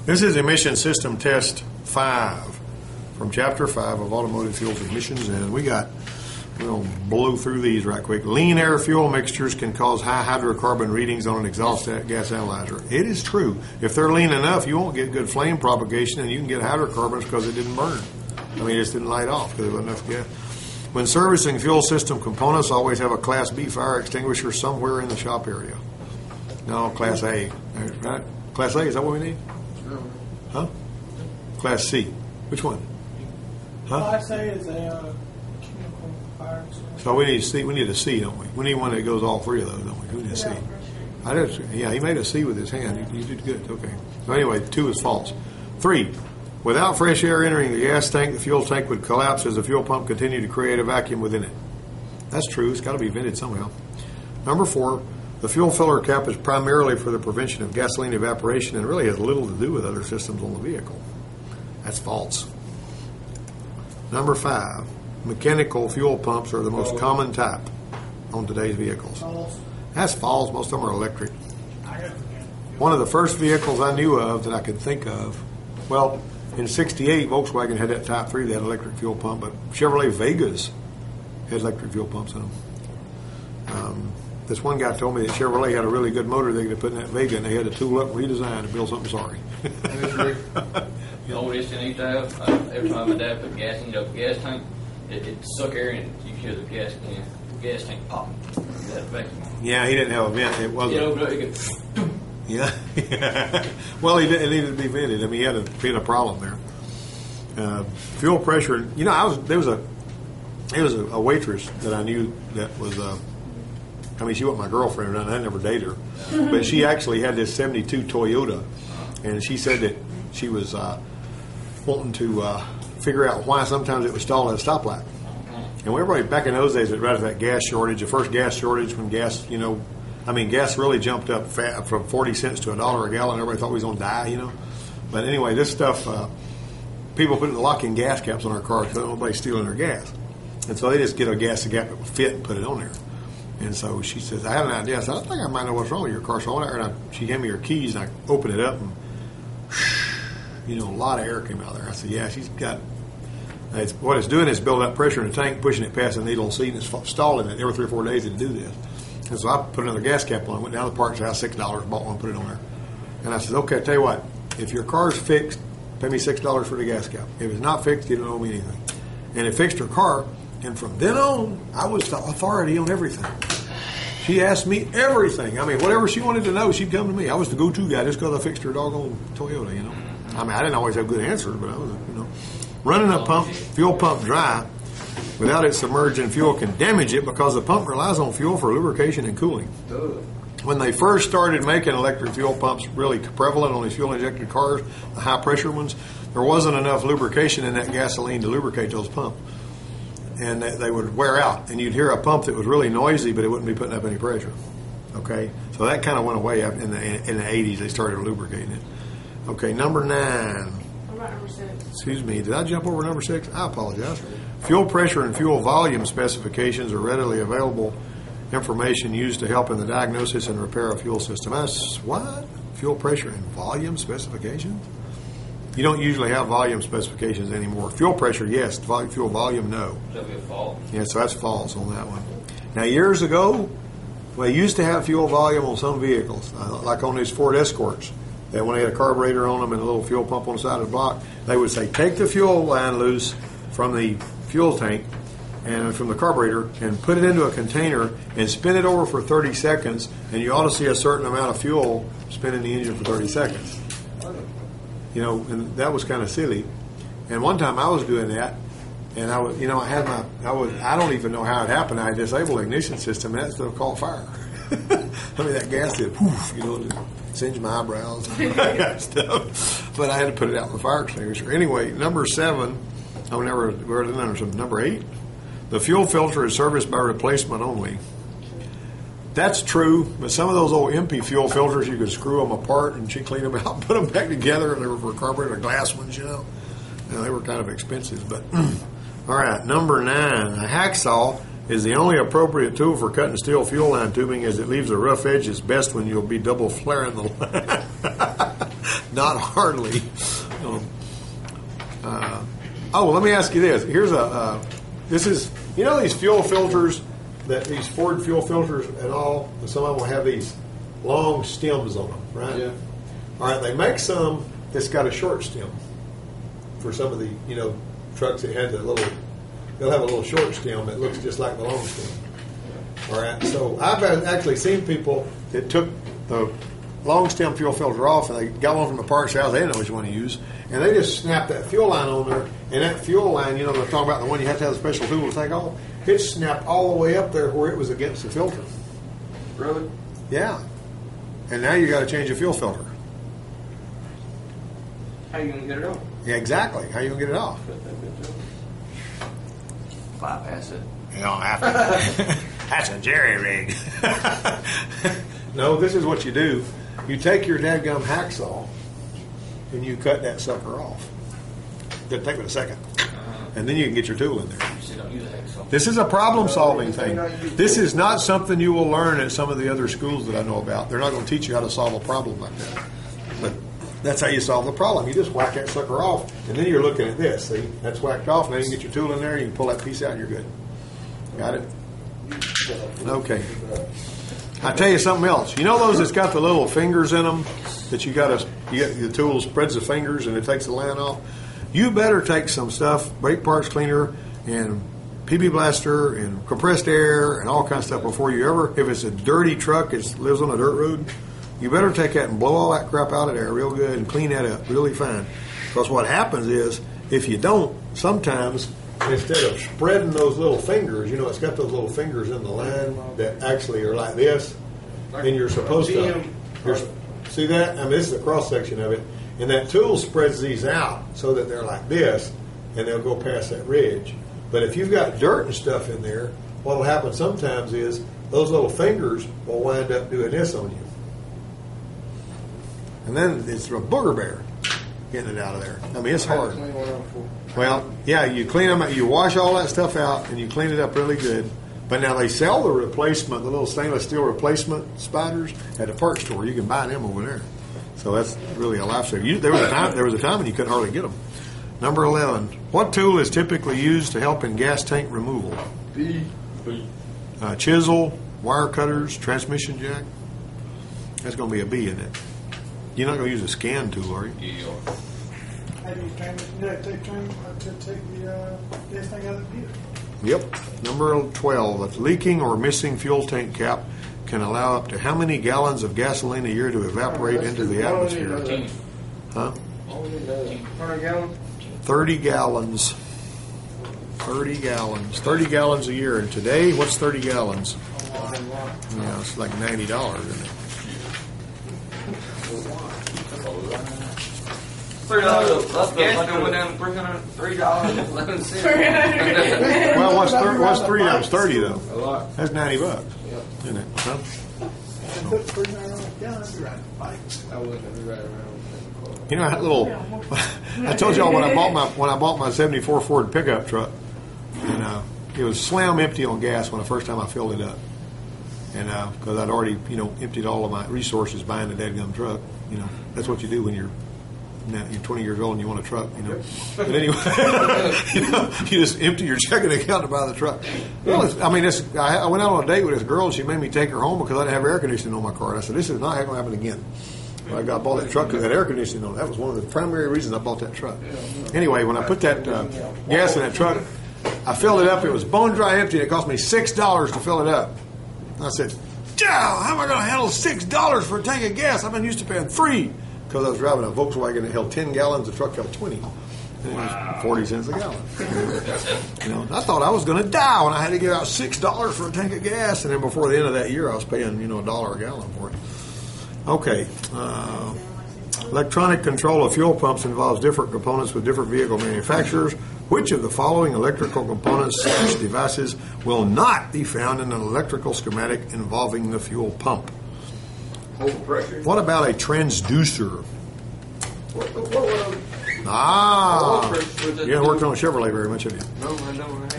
This is emission system test 5 from chapter 5 of automotive fuels emissions, and we'll blow through these right quick. Lean air fuel mixtures can cause high hydrocarbon readings on an exhaust gas analyzer. It is true. If they're lean enough, you won't get good flame propagation, and you can get hydrocarbons because it didn't burn. I mean, it just didn't light off because there wasn't enough gas. When servicing fuel system components, always have a Class B fire extinguisher somewhere in the shop area. No, Class A. Right? Class A, is that what we need? Huh? Class C. Which one? Huh? Class A is a chemical fire extinguisher. So we need C. We need a C, don't we? We need one that goes all three of those, don't we? We need a C. I did. Yeah, he made a C with his hand. You did good. Okay. So anyway, 2 is false. 3. Without fresh air entering the gas tank, the fuel tank would collapse as the fuel pump continued to create a vacuum within it. That's true. It's got to be vented somehow. Number 4, the fuel filler cap is primarily for the prevention of gasoline evaporation and really has little to do with other systems on the vehicle. That's false. Number 5, mechanical fuel pumps are the most common type on today's vehicles. False. That's false. Most of them are electric. One of the first vehicles I knew of that I could think of, well, in '68, Volkswagen had that Type 3 that had an electric fuel pump, but Chevrolet Vegas had electric fuel pumps in them. This one guy told me that Chevrolet had a really good motor they could put in that Vega, and they had to tool up and redesign to build something sorry. The oldest in each have, every time my dad put gas in the gas tank, it suck air in, you could hear the gas tank pop. That vacuum. Yeah, he didn't have a vent. It wasn't. Yeah. Well, it needed to be vented. I mean, he had a problem there. Fuel pressure. You know, there was a waitress that I knew that was. I mean, she wasn't my girlfriend, and I never dated her, but she actually had this '72 Toyota, and she said that she was wanting to figure out why sometimes it was stalled at a stoplight. And everybody back in those days, it right at that gas shortage, the first gas shortage when gas, gas really jumped up from 40 cents to $1 a gallon. Everybody thought we was going to die, But anyway, this stuff, people put locking gas caps on our cars so nobody's stealing their gas. And so they just get a gas cap that will fit and put it on there. And so she says, I had an idea. I said, I think I might know what's wrong with your car. So I went out and she gave me her keys, and I opened it up, and, a lot of air came out there. I said, yeah, she's got... what it's doing is building up pressure in the tank, pushing it past the needle seat, and it's stalling it every 3 or 4 days to do this. And so I put another gas cap on, went down to the parts house, $6, bought one, put it on there. And I said, okay, I tell you what, if your car's fixed, pay me $6 for the gas cap. If it's not fixed, you don't owe me anything. And it fixed her car, and from then on, I was the authority on everything. She asked me everything. I mean, whatever she wanted to know, she'd come to me. I was the go-to guy just because I fixed her doggone Toyota, I mean, I didn't always have good answers, but I was, Running a fuel pump dry without it submerging fuel can damage it because the pump relies on fuel for lubrication and cooling. When they first started making electric fuel pumps really prevalent on these fuel-injected cars, the high-pressure ones, there wasn't enough lubrication in that gasoline to lubricate those pumps. And they would wear out. And you'd hear a pump that was really noisy, but it wouldn't be putting up any pressure. Okay? So that kind of went away in the 80s. They started lubricating it. Okay, number 9. Number 6. Excuse me, did I jump over number 6? I apologize. Fuel pressure and fuel volume specifications are readily available information used to help in the diagnosis and repair a fuel system. That's what? Fuel pressure and volume specifications? You don't usually have volume specifications anymore. Fuel pressure, yes. Fuel volume, no. That'd be a false. Yeah, so that's false on that one. Now, years ago, they used to have fuel volume on some vehicles, like on these Ford Escorts. That when they had a carburetor on them and a little fuel pump on the side of the block, they would say, take the fuel line loose from the fuel tank and from the carburetor and put it into a container and spin it over for 30 seconds, and you ought to see a certain amount of fuel spinning the engine for 30 seconds. And that was kind of silly. And one time I was doing that, and I was, I don't even know how it happened. I disabled the ignition system, and that stuff caught fire. I mean, that gas did, poof, singed my eyebrows and stuff. But I had to put it out in the fire extinguisher. Anyway, number 7, number 8, the fuel filter is serviced by replacement only. That's true, but some of those old MP fuel filters, you could screw them apart and she clean them out and put them back together. And they were for carburetor glass ones, they were kind of expensive. But all right, number 9, a hacksaw is the only appropriate tool for cutting steel fuel line tubing, as it leaves a rough edge. It's best when you'll be double flaring the line. Not hardly. Let me ask you this. Here's this is, these fuel filters, these Ford fuel filters and all, some of them will have these long stems on them, right? Yeah. All right, they make some that's got a short stem for some of the, trucks that had they'll have a little short stem that looks just like the long stem. All right, so I've actually seen people that took the long stem fuel filter off and they got one from the parts house. They didn't know which one to use, and they just snapped that fuel line on there. And that fuel line, they're talking about the one you have to have a special tool to take off. It snapped all the way up there where it was against the filter. Really? Yeah, and now you got to change the fuel filter. How you gonna get it off? Yeah, exactly. How you gonna get it off? Bypass it. You don't have to. That's a jerry rig. No, this is what you do. You take your dadgum hacksaw and you cut that sucker off. It'll take it a second. And then you can get your tool in there. Don't use a hacksaw. This is a problem-solving thing. This is not something you will learn at some of the other schools that I know about. They're not going to teach you how to solve a problem like that. But that's how you solve the problem. You just whack that sucker off, and then you're looking at this. See, that's whacked off, and then you can get your tool in there, you can pull that piece out, and you're good. Got it? Okay. I tell you something else. Those that's got the little fingers in them that the tool spreads the fingers and it takes the line off? You better take some stuff, brake parts cleaner and PB blaster and compressed air and all kinds of stuff before you ever, if it's a dirty truck that lives on a dirt road, you better take that and blow all that crap out of there real good and clean that up really fine. Because what happens is, if you don't, sometimes instead of spreading those little fingers, it's got those little fingers in the line that actually are like this, and you're supposed to. See that? This is a cross section of it, and that tool spreads these out so that they're like this, and they'll go past that ridge. But if you've got dirt and stuff in there, what will happen sometimes is those little fingers will wind up doing this on you, and then it's a booger bear getting it out of there. It's hard. Well, yeah, you clean them out, you wash all that stuff out, and you clean it up really good. But now they sell the replacement, the little stainless steel replacement spiders at the parts store. You can buy them over there. So that's really a lifesaver. There was a time when you couldn't hardly get them. Number 11. What tool is typically used to help in gas tank removal? Chisel, wire cutters, transmission jack. That's going to be a B in it. You're not going to use a scan tool, are you? Yeah. How do you take the gas tank out of the vehicle? Yep. Number 12. A leaking or missing fuel tank cap can allow up to how many gallons of gasoline a year to evaporate into the atmosphere? 10. Huh? 100 gallons? 30 gallons. 30 gallons. 30 gallons a year. And today, what's 30 gallons? Yeah, it's like $90, isn't it? $3. Gas bill went down to $303.11. Well, what's 3 times 30 though? A lot. That's $90, isn't it? Huh? Put $3 on a gallon, that'd be right. I wouldn't be right around. That little. I told y'all when I bought my '74 Ford pickup truck, and it was slam empty on gas when the first time I filled it up, and because I'd already emptied all of my resources buying a dead gum truck. That's what you do when you're 20 years old and you want a truck, But anyway, you just empty your checking account to buy the truck. Well, I went out on a date with this girl and she made me take her home because I didn't have air conditioning on my car. And I said, this is not going to happen again. I bought that truck because it had air conditioning on it. That was one of the primary reasons I bought that truck. Anyway, when I put that gas in that truck, I filled it up. It was bone dry empty and it cost me $6 to fill it up. And I said, how am I going to handle $6 for a tank of gas? I've been used to paying $3. Because I was driving a Volkswagen that held 10 gallons, the truck held 20. And it was 40 cents a gallon. I thought I was going to die when I had to give out $6 for a tank of gas. And then before the end of that year, I was paying, $1 a gallon for it. Okay. Electronic control of fuel pumps involves different components with different vehicle manufacturers. Which of the following electrical components / devices will not be found in an electrical schematic involving the fuel pump? Hold pressure. What about a transducer? What You haven't worked on a Chevrolet very much, have you? No, I don't.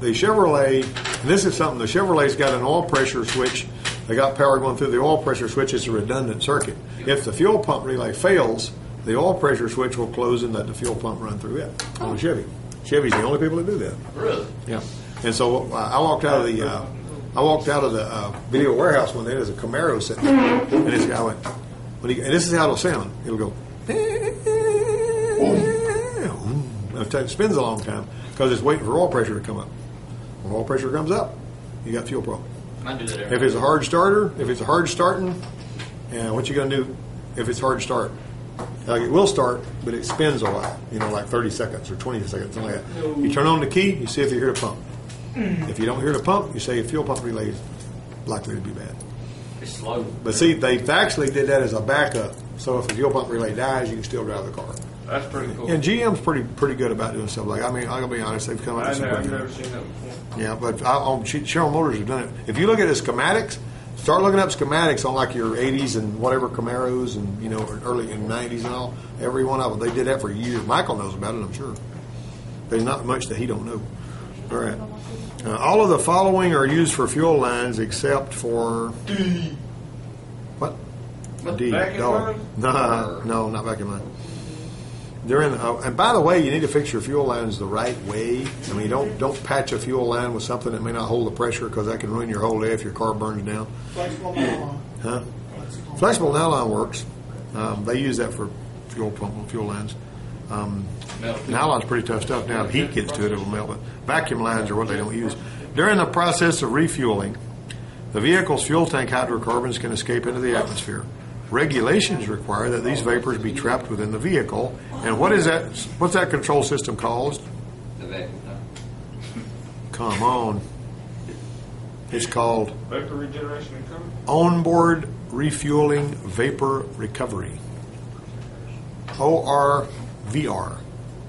The Chevrolet, and this is something, the Chevrolet's got an oil pressure switch They got power going through the oil pressure switch. It's a redundant circuit. If the fuel pump relay fails, the oil pressure switch will close and let the fuel pump run through it on a Chevy. Chevy's the only people that do that. Really? Yeah. And so I walked out of the video warehouse one day. There's a Camaro sitting there, and this guy went, and this is how it'll sound. It'll go, it spins a long time because it's waiting for oil pressure to come up. When oil pressure comes up, you got fuel problem. I do that If it's a hard starter, if it's a hard starting, what you gonna do if it's hard start? Like it will start, but it spins a while. Like 30 seconds or 20 seconds, something like that. You turn on the key, you see if you hear the pump. If you don't hear the pump, you say your fuel pump relay is likely to be bad. It's slow. But see, they actually did that as a backup. So if the fuel pump relay dies, you can still drive the car. That's pretty cool. And GM's pretty good about doing stuff like. I mean, I'm gonna be honest, they've come up with some. I've never seen that before. Yeah, but Cheryl Motors have done it. If you look at the schematics, start looking up schematics on like your 80s and whatever Camaros and early in 90s and all. Every one of them, they did that for years. Michael knows about it, I'm sure. There's not much that he don't know. All right. All of the following are used for fuel lines except for D. What? D. Vacuum Dog. lines? No, not vacuum line. They're in. And by the way, you need to fix your fuel lines the right way. I mean, don't patch a fuel line with something that may not hold the pressure because that can ruin your whole day if your car burns down. Flexible nylon. Huh? Flexible nylon works. They use that for fuel lines. Nylon's pretty tough stuff. Now, if heat gets to it, it'll melt. But vacuum lines are what they don't use. During the process of refueling, the vehicle's fuel tank hydrocarbons can escape into the atmosphere. Regulations require that these vapors be trapped within the vehicle. And what is that? What's that control system called? The vacuum tank. Come on. It's called Vapor regeneration and recovery. Onboard Refueling Vapor Recovery. ORVR.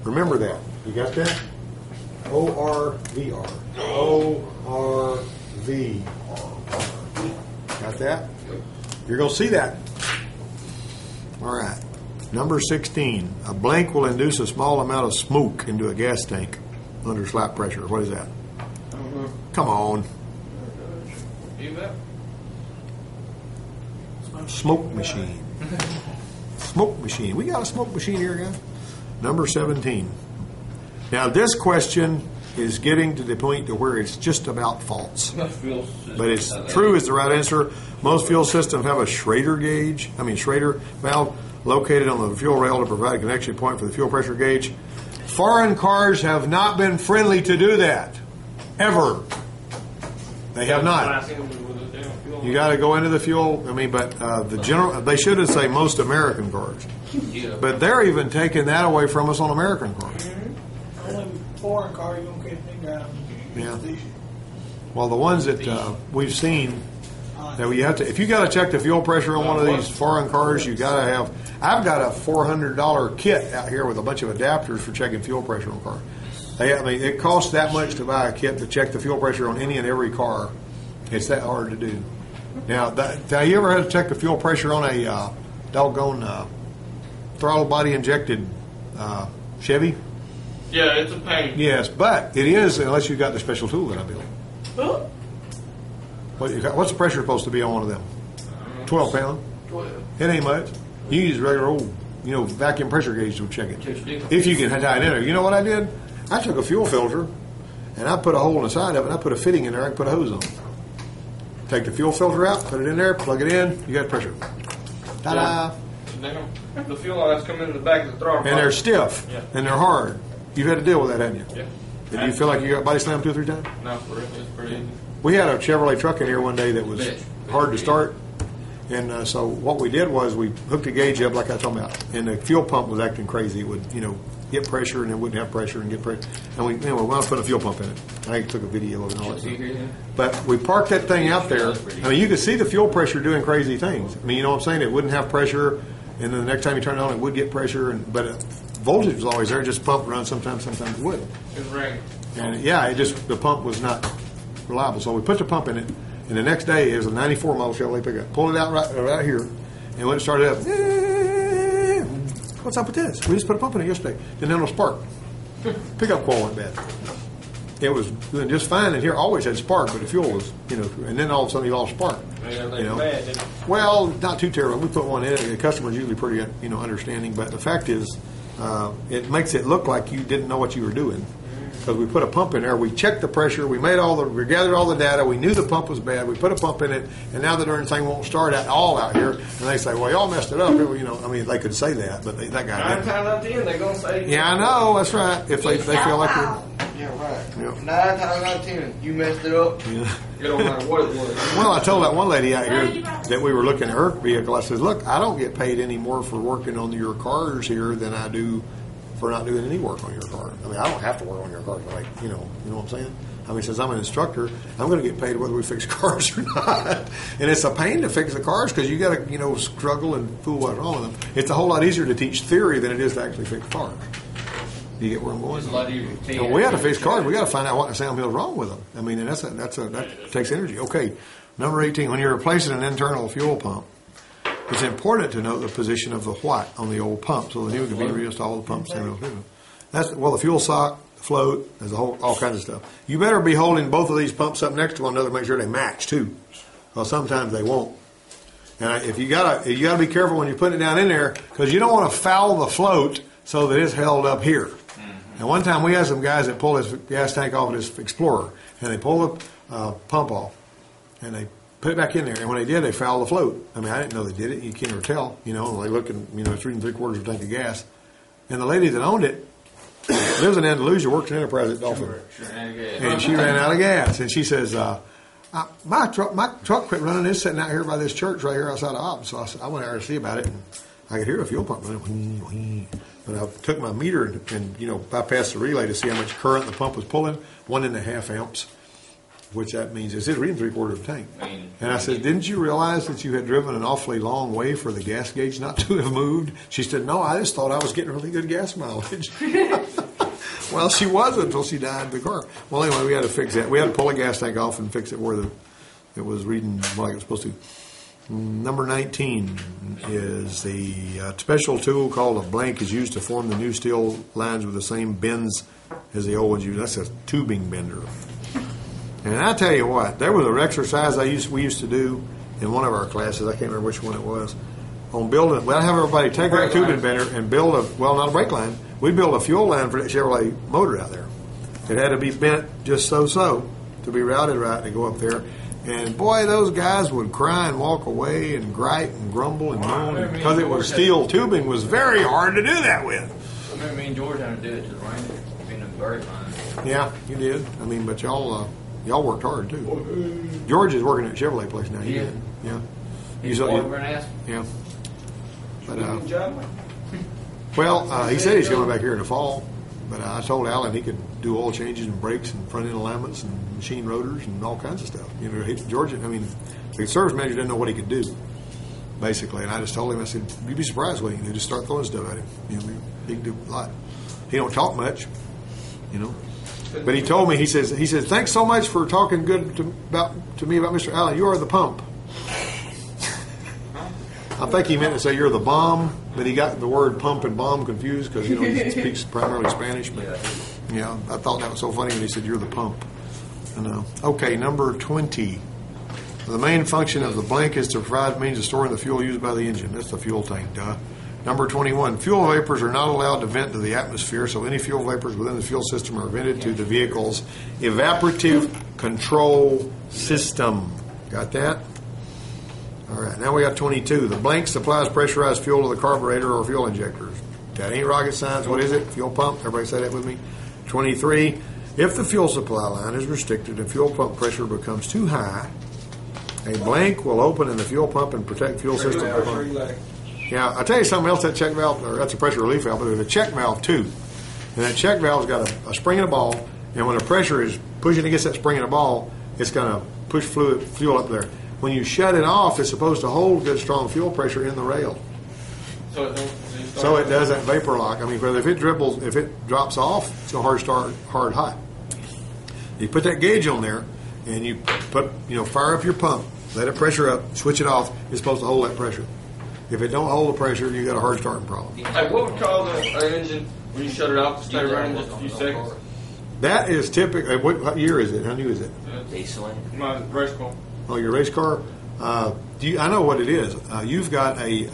Remember that. You got that? ORVR. ORVR. Got that? You're going to see that. All right. Number 16. A blank will induce a small amount of smoke into a gas tank under slap pressure. What is that? Come on. You bet. Smoke machine. Smoke machine. We got a smoke machine here, guys. Number 17. Now, this question is getting to the point to where it's just about false. But it's true is the right answer. Most fuel systems have a Schrader valve located on the fuel rail to provide a connection point for the fuel pressure gauge. Foreign cars have not been friendly to do that. Ever. They have not. You got to go into the fuel. But they should have said most American cars. Yeah. But they're even taking that away from us on American cars. Only foreign car you don't get anything out of. Yeah. Well, the ones that we've seen, that you have to, if you got to check the fuel pressure on one of these foreign cars, you got to have. I've got a $400 kit out here with a bunch of adapters for checking fuel pressure on cars. It costs that much to buy a kit to check the fuel pressure on any and every car. It's that hard to do. Now, you ever had to check the fuel pressure on a doggone throttle body injected Chevy? Yeah, it's a pain. Yes, but it is unless you got the special tool that I built. What's the pressure supposed to be on one of them? 12 pound. 12. It ain't much. You use regular old, vacuum pressure gauge to check it. If you can tie it in there. You know what I did? I took a fuel filter and I put a hole in the side of it and I put a fitting in there. I can put a hose on. Take the fuel filter out, put it in there, plug it in. You got pressure. Ta-da! The fuel lines come into the back of the throttle. And they're stiff. Yeah. And they're hard. You've had to deal with that, haven't you? Yeah. Did you feel like you got body slammed 2 or 3 times? No, for real, it's pretty easy. We had a Chevrolet truck in here one day that was hard to start. And so what we did was we hooked the gauge up like I was talking about. And the fuel pump was acting crazy. It would, get pressure and it wouldn't have pressure and get pressure. And we wound up putting a fuel pump in it. I took a video of it and all that stuff. But we parked that thing out there. You could see the fuel pressure doing crazy things. You know what I'm saying? It wouldn't have pressure. And then the next time you turn it on, it would get pressure. But voltage was always there. Just pump run sometimes it wouldn't. It's raining. And the pump was not reliable. So we put the pump in it. And the next day, it was a 94 model Chevrolet pickup. Pulled it out right here. And when it started up, what's up with this? We just put a pump in it yesterday. Didn't have no spark. Pickup coil went bad. it was doing just fine, and here always had spark, but the fuel was, and then all of a sudden he lost spark. Yeah, they bad, didn't they? Well, not too terrible. We put one in. The customer's usually pretty, understanding. But the fact is, it makes it look like you didn't know what you were doing. Because we put a pump in there, we checked the pressure, we gathered all the data, we knew the pump was bad, we put a pump in it, and now the darn thing won't start at all out here. And they say, well, y'all messed it up. They could say that, but that guy 9 didn't. times out of 10, they're going to say. Yeah, I know, that's right. If they feel like they're. Yeah, right. Yep. 9 times out of 10, you messed it up. Yeah. It don't matter what it was. Well, I told that one lady out here that we were looking at her vehicle, I said, look, I don't get paid any more for working on your cars here than I do for not doing any work on your car. I mean, I don't have to work on your car, like, you know what I'm saying? I mean, since I'm an instructor, I'm going to get paid whether we fix cars or not. And it's a pain to fix the cars because you got to, struggle and fool what's wrong with them. It's a whole lot easier to teach theory than it is to actually fix cars. Do you get where I'm going? It's a lot easier to teach. We had to fix cars. We got to find out what in the Sam Hill's wrong with them. I mean, and that takes energy. Okay, number 18. When you're replacing an internal fuel pump, it's important to note the position of the what on the old pump, so the new can be reinstalled the pump. The fuel sock, the float, there's all kinds of stuff. You better be holding both of these pumps up next to one another to make sure they match too, because sometimes they won't. And if you gotta be careful when you're putting it down in there, because you don't want to foul the float so that it's held up here. And one time we had some guys that pulled his gas tank off of his Explorer, and they pulled the pump off, and they put it back in there. And when they did, they fouled the float. I mean, I didn't know they did it. You can't ever tell. They look and, it's reading 3/4 of a tank of gas. And the lady that owned it lives in Andalusia, works in Enterprise at Dolphin. And she ran out of gas. And she says, my truck quit running. It's sitting out here by this church right here outside of Ops. So I went out there to see about it. And I could hear the fuel pump running. But I took my meter and bypassed the relay to see how much current the pump was pulling. 1.5 amps. Which that means it's reading 3/4 of a tank. And I said, didn't you realize that you had driven an awfully long way for the gas gauge not to have moved? She said, no, I just thought I was getting really good gas mileage. Well, she wasn't until she died in the car. Well, anyway, we had to fix that. We had to pull the gas tank off and fix it where it was reading like it was supposed to. Number 19 is the special tool called a blank is used to form the new steel lines with the same bends as the old ones used. That's a tubing bender. And I tell you what, there was an exercise we used to do in one of our classes. I can't remember which one it was. On building, we'd have everybody take our tubing bender and build not a brake line. We'd build a fuel line for that Chevrolet motor out there. It had to be bent just so to be routed right to go up there. And boy, those guys would cry and walk away and gripe and grumble and moan because it was steel tubing was very hard to do that with. I remember me and George having to do it to the Ranger, being a brake line. Yeah, you did. I mean, but y'all worked hard too. George is working at Chevrolet place now. He did. Yeah. Yeah. But he said he's coming back here in the fall. But I told Alan he could do oil changes and brakes and front end alignments and machine rotors and all kinds of stuff. George, the service manager didn't know what he could do, basically. And I just told him, I said, you'd be surprised what he can do. Just start throwing stuff at him. He can do a lot. He don't talk much, But he told me, he says, thanks so much for talking good to me about Mr. Allen. You are the pump. I think he meant to say you're the bomb, but he got the word pump and bomb confused because he speaks primarily Spanish. But yeah, I thought that was so funny when he said you're the pump. Okay, number 20. The main function of the blank is to provide means of storing the fuel used by the engine. That's the fuel tank, duh. Number 21, fuel vapors are not allowed to vent to the atmosphere, so any fuel vapors within the fuel system are vented to the vehicle's evaporative control system. Got that? All right, now we got 22. The blank supplies pressurized fuel to the carburetor or fuel injectors. That ain't rocket science. What is it? Fuel pump. Everybody say that with me. 23. If the fuel supply line is restricted and fuel pump pressure becomes too high, a blank will open in the fuel pump and protect fuel system. Yeah, I'll tell you something else, that check valve, or that's a pressure relief valve, but there's a check valve too. And that check valve's got a spring and a ball, and when the pressure is pushing against that spring and a ball, it's going to push fuel up there. When you shut it off, it's supposed to hold good, strong fuel pressure in the rail. So it doesn't vapor lock. I mean, if it drops off, it's a hard start, hard hot. You put that gauge on there, and you fire up your pump, let it pressure up, switch it off. It's supposed to hold that pressure. If it don't hold the pressure, you got a hard starting problem. Hey, what would cause an engine when you shut it off to stay running just a few seconds? That is typical. What year is it? How new is it? Diesel. My race car. Oh, your race car. I know what it is. You've got a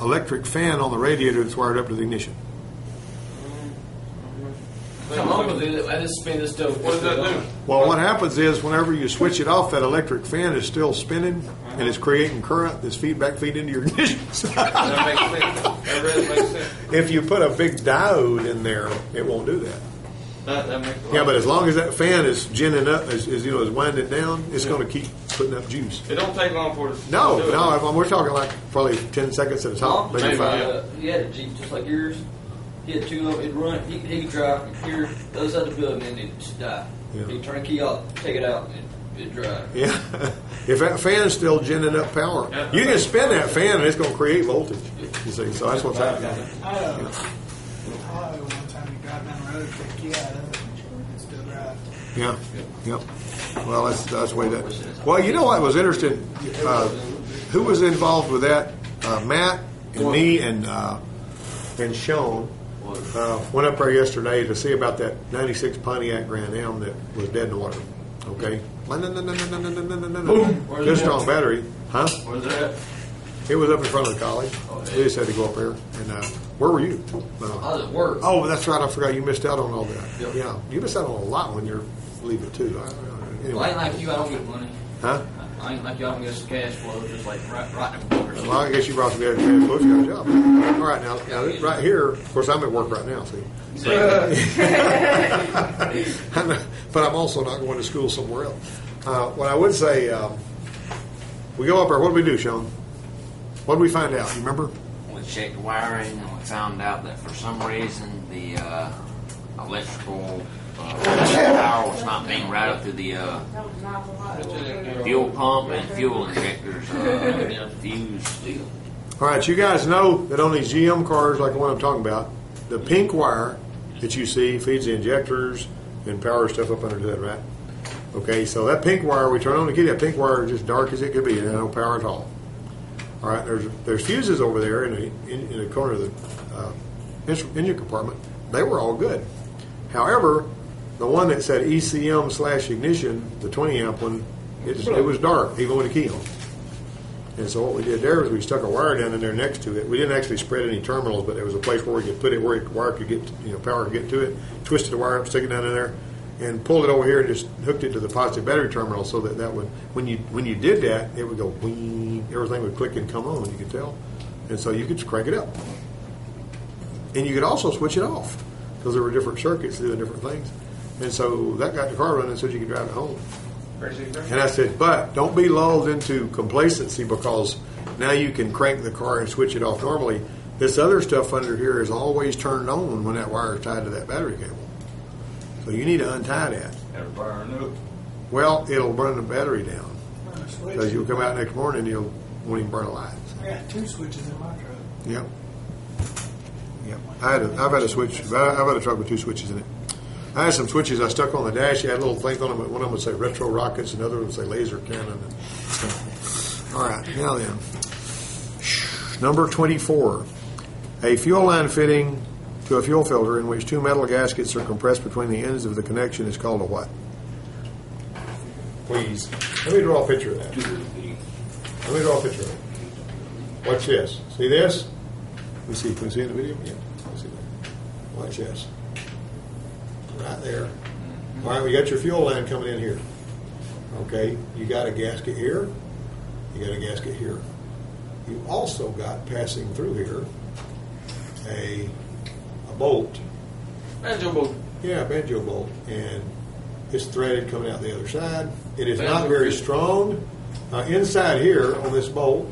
electric fan on the radiator that's wired up to the ignition. Come on with it. I just spin this stuff. What does that do? Well, what happens is whenever you switch it off, that electric fan is still spinning and it's creating current that's feedback into your ignition. That makes sense. That really makes sense. If you put a big diode in there, it won't do that. That makes a lot Yeah, of but as sense. long as that fan is ginning up, is winding down, it's going to keep putting up juice. It don't take long for it. No, to do it. we're talking like probably 10 seconds at a time, maybe maybe, 5. He had a Jeep just like yours. He had two of them. It'd run. He could drive from here, the other side of the building, and it'd just die. Yeah. He'd turn the key off, take it out, and it'd drive. Yeah, if that fan's still ginning up power, you can spin that fan and it's going to create voltage. You see, so that's what's happening. I one time you drive down the road, take the key out of it, and still drive. Yeah, yep. Well, that's the way that. Well, you know what was interesting? Who was involved with that? Matt and me and Sean went up there yesterday to see about that '96 Pontiac Grand Am that was dead in the water. Okay, good strong battery, huh? Where's that? It was up in front of the college. We just had to go up there. And where were you? I was at work. Oh, that's right. I forgot you missed out on all that. Yep. Yeah, you missed out on a lot when you're leaving too. Well, I Anyway, ain't like you. I don't get money. huh? I ain't like you. I don't get cash flow. Just like writing a book or something. Well, I guess you brought some good clothes. You got a job. All right, now this right here. Of course, I'm at work right now. See, but I'm also not going to school somewhere else. What I would say, we go up there. What did we do, Sean? What did we find out? You remember? We checked wiring and we found out that for some reason the electrical power was not being routed through the fuel pump and fuel injectors fused. All right, you guys know that on these GM cars, like the one I'm talking about, the pink wire that you see feeds the injectors and powers stuff up under that, right? Okay, so that pink wire, we turn on the key, that pink wire is just dark as it could be, and no power at all. All right, there's fuses over there in the corner of the engine compartment. They were all good. However, the one that said ECM/ignition, the 20 amp one, it was dark, even with a key on. And so what we did there was we stuck a wire down in there next to it. We didn't actually spread any terminals, but there was a place where we could put it where the wire could get, power could get to it. Twisted the wire up, stick it down in there, and pulled it over here and just hooked it to the positive battery terminal so that would, when you did that, it would go wing, everything would click and come on, you could tell. And so you could just crank it up. And you could also switch it off because there were different circuits doing different things. And so that got the car running so you could drive it home. And I said, but don't be lulled into complacency because now you can crank the car and switch it off normally. This other stuff under here is always turned on when that wire is tied to that battery cable. So you need to untie that. It'll burn up. Well, it'll burn the battery down Run a switch. because you'll come out next morning and you'll won't even burn a light. I got 2 switches in my truck. Yep. Yep. I've had a switch. I've had a truck with 2 switches in it. I had some switches I stuck on the dash. You had little things on them. One of them would say retro rockets, another would say laser cannon. All right, now then. Number 24. A fuel line fitting to a fuel filter in which 2 metal gaskets are compressed between the ends of the connection is called a what? Please. Let me draw a picture of that. Let me draw a picture of it. Watch this. See this? Let me see. Can we see in the video? Yeah. Let's see that. Watch this. Right there. All right, we got your fuel line coming in here. Okay, you got a gasket here. You got a gasket here. You also got passing through here a bolt. Banjo bolt. Yeah, a banjo bolt, and it's threaded coming out the other side. It is not very strong. Inside here on this bolt,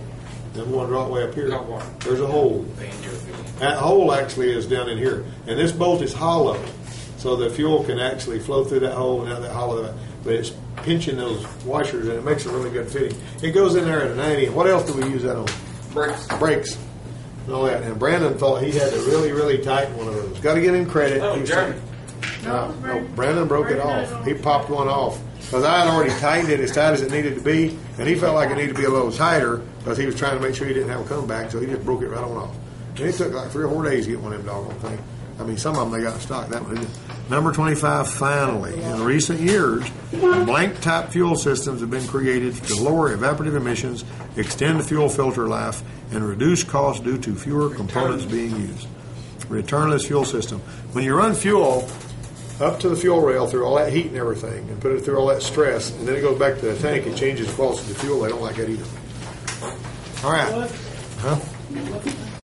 I'm going to draw it way up here. There's a hole. That hole actually is down in here, and this bolt is hollow. So the fuel can actually flow through that hole and out that hollow, but it's pinching those washers and it makes a really good fitting. It goes in there at a 90. What else do we use that on? Brakes. Brakes. And all that. And Brandon thought he had to really, really tighten one of those. Got to give him credit. Oh, Jeremy. No, Brandon broke it off. He popped one off because I had already tightened it as tight as it needed to be, and he felt like it needed to be a little tighter because he was trying to make sure he didn't have a comeback, so he just broke it right on off. And it took like 3 or 4 days to get one of them doggone things. I mean, some of them they got in stock. That one. Number 25, finally, in recent years, blank-type fuel systems have been created to lower evaporative emissions, extend the fuel filter life, and reduce costs due to fewer components being used. Returnless fuel system. When you run fuel up to the fuel rail through all that heat and everything, and put it through all that stress, and then it goes back to the tank, it changes the quality of the fuel. They don't like that either. All right. Huh?